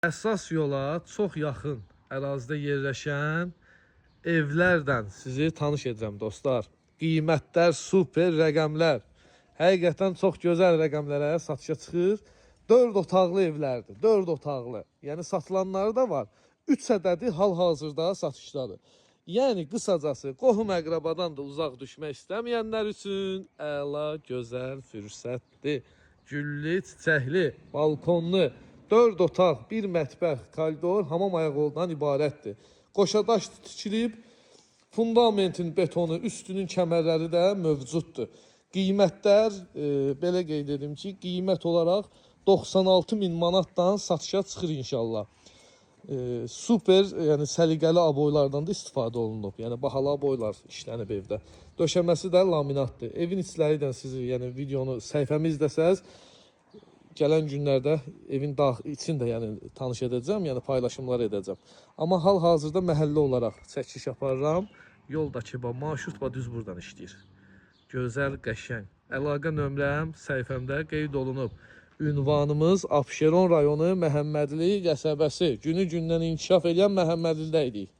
Əsas yola çox yaxın ərazidə yerləşən evlərdən sizi tanış edirəm dostlar. Qiymətlər super, rəqəmlər həqiqətən çox gözəl rəqəmlərə satışa çıxır. 4 otaqlı evlərdir, 4 otaqlı. Yəni satılanları da var. 3 ədədi hal-hazırda satışdadır. Yəni qısacası qohum əqrabadan da uzaq düşmək istəməyənlər üçün əla, gözəl fürsətdir. Güllü, çiçəkli, balkonlu, 4 otaq, 1 mətbəx, koridor, hamam ayaqoldan ibarətdir. Qoşadaş tikilib, fundamentin betonu, üstünün kəmərləri də mövcuddur. Qiymətlər, belə qeyd edim ki, qiymət olaraq 96.000 manatdan satışa çıxır inşallah. Super, yəni səliqəli aboylardan da istifadə olunub. Yəni bahalı aboylar işlənib evdə. Döşəməsi də laminatdır. Evin içləri də sizi, yəni videonu səhifəmizdəsəz, gələn günlərdə evin içində yəni tanış edəcəm, yəni paylaşımlar edəcəm. Amma hal-hazırda məhəllə olaraq çəkiş aparıram. Yoldakı marşrut düz buradan işləyir. Gözəl, qəşəng. Əlaqə nömrəm səhifəmdə qeyd olunub. Ünvanımız Abşeron rayonu Məhəmmədli qəsəbəsi. Günü gündən inkişaf edən Məhəmmədlidə idik.